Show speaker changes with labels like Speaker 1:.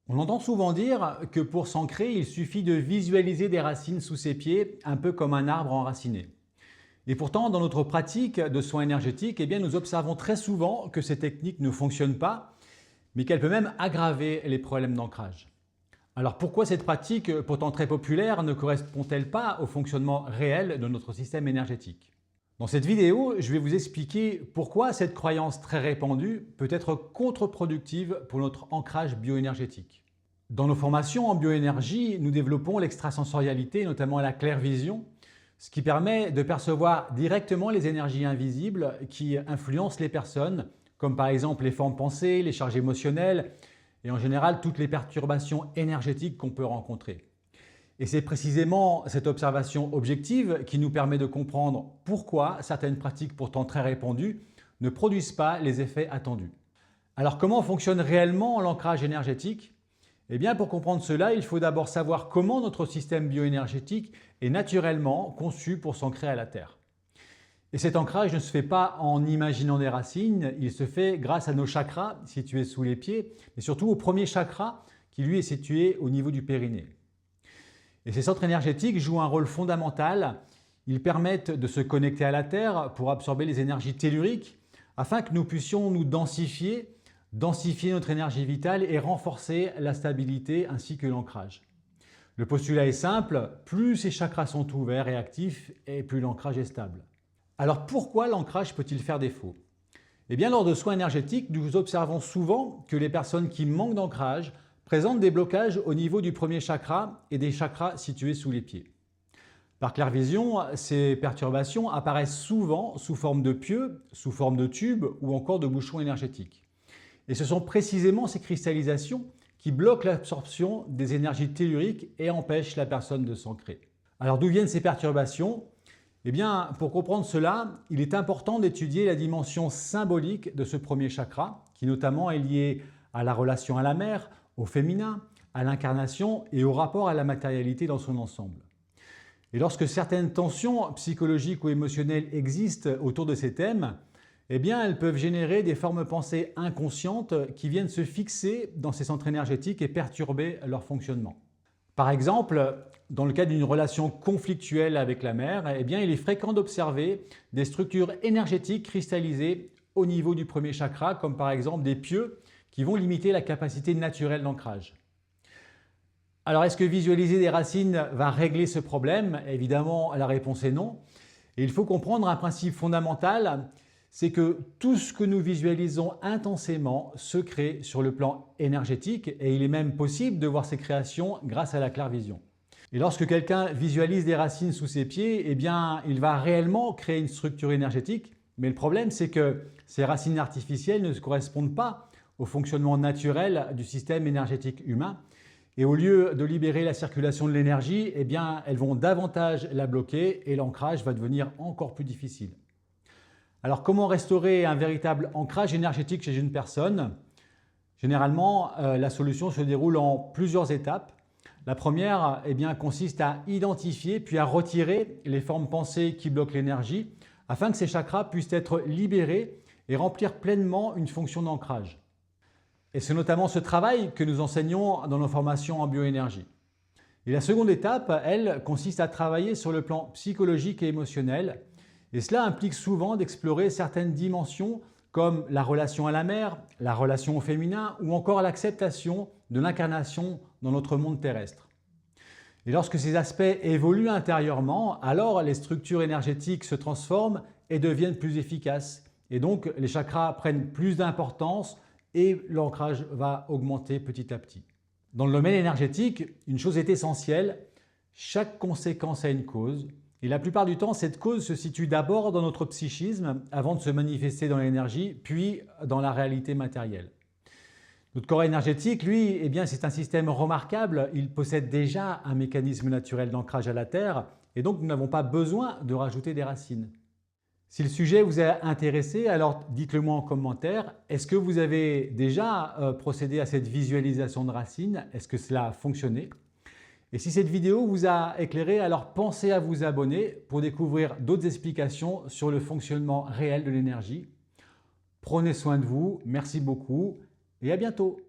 Speaker 1: On entend souvent dire que pour s'ancrer, il suffit de visualiser des racines sous ses pieds, un peu comme un arbre enraciné. Et pourtant, dans notre pratique de soins énergétiques, nous observons très souvent que ces techniques ne fonctionnent pas, mais qu'elles peuvent même aggraver les problèmes d'ancrage. Alors pourquoi cette pratique, pourtant très populaire, ne correspond-elle pas au fonctionnement réel de notre système énergétique? Dans cette vidéo, je vais vous expliquer pourquoi cette croyance très répandue peut être contre-productive pour notre ancrage bioénergétique. Dans nos formations en bioénergie, nous développons l'extrasensorialité, notamment la clairvision, ce qui permet de percevoir directement les énergies invisibles qui influencent les personnes, comme par exemple les formes pensées, les charges émotionnelles et en général toutes les perturbations énergétiques qu'on peut rencontrer. Et c'est précisément cette observation objective qui nous permet de comprendre pourquoi certaines pratiques pourtant très répandues ne produisent pas les effets attendus. Alors comment fonctionne réellement l'ancrage énergétique? Pour comprendre cela, il faut d'abord savoir comment notre système bioénergétique est naturellement conçu pour s'ancrer à la Terre. Et cet ancrage ne se fait pas en imaginant des racines, il se fait grâce à nos chakras situés sous les pieds, mais surtout au premier chakra qui lui est situé au niveau du périnée. Et ces centres énergétiques jouent un rôle fondamental. Ils permettent de se connecter à la Terre pour absorber les énergies telluriques afin que nous puissions nous densifier notre énergie vitale et renforcer la stabilité ainsi que l'ancrage. Le postulat est simple, plus ces chakras sont ouverts et actifs et plus l'ancrage est stable. Alors pourquoi l'ancrage peut-il faire défaut? Lors de soins énergétiques, nous observons souvent que les personnes qui manquent d'ancrage présentent des blocages au niveau du premier chakra et des chakras situés sous les pieds. Par clairvision, ces perturbations apparaissent souvent sous forme de pieux, sous forme de tubes ou encore de bouchons énergétiques. Et ce sont précisément ces cristallisations qui bloquent l'absorption des énergies telluriques et empêchent la personne de s'ancrer. Alors d'où viennent ces perturbations? Pour comprendre cela, il est important d'étudier la dimension symbolique de ce premier chakra, qui notamment est lié à la relation à la mère, au féminin, à l'incarnation et au rapport à la matérialité dans son ensemble. Et lorsque certaines tensions psychologiques ou émotionnelles existent autour de ces thèmes, elles peuvent générer des formes pensées inconscientes qui viennent se fixer dans ces centres énergétiques et perturber leur fonctionnement. Par exemple, dans le cas d'une relation conflictuelle avec la mère, il est fréquent d'observer des structures énergétiques cristallisées au niveau du premier chakra, comme par exemple des pieux qui vont limiter la capacité naturelle d'ancrage. Alors, est-ce que visualiser des racines va régler ce problème? Évidemment, la réponse est non. Et il faut comprendre un principe fondamental, c'est que tout ce que nous visualisons intensément se crée sur le plan énergétique et il est même possible de voir ces créations grâce à la clairvision. Et lorsque quelqu'un visualise des racines sous ses pieds, il va réellement créer une structure énergétique, mais le problème c'est que ces racines artificielles ne correspondent pas au fonctionnement naturel du système énergétique humain. Et au lieu de libérer la circulation de l'énergie, elles vont davantage la bloquer et l'ancrage va devenir encore plus difficile. Alors comment restaurer un véritable ancrage énergétique chez une personne? Généralement, la solution se déroule en plusieurs étapes. La première consiste à identifier puis à retirer les formes pensées qui bloquent l'énergie afin que ces chakras puissent être libérés et remplir pleinement une fonction d'ancrage. Et c'est notamment ce travail que nous enseignons dans nos formations en bioénergie. Et la seconde étape, elle, consiste à travailler sur le plan psychologique et émotionnel. Et cela implique souvent d'explorer certaines dimensions comme la relation à la mère, la relation au féminin ou encore l'acceptation de l'incarnation dans notre monde terrestre. Et lorsque ces aspects évoluent intérieurement, alors les structures énergétiques se transforment et deviennent plus efficaces. Et donc les chakras prennent plus d'importance et l'ancrage va augmenter petit à petit. Dans le domaine énergétique, une chose est essentielle, chaque conséquence a une cause et la plupart du temps, cette cause se situe d'abord dans notre psychisme avant de se manifester dans l'énergie, puis dans la réalité matérielle. Notre corps énergétique, lui, c'est un système remarquable, il possède déjà un mécanisme naturel d'ancrage à la Terre et donc nous n'avons pas besoin de rajouter des racines. Si le sujet vous a intéressé, alors dites-le moi en commentaire. Est-ce que vous avez déjà procédé à cette visualisation de racines? Est-ce que cela a fonctionné? Et si cette vidéo vous a éclairé, alors pensez à vous abonner pour découvrir d'autres explications sur le fonctionnement réel de l'énergie. Prenez soin de vous, merci beaucoup et à bientôt.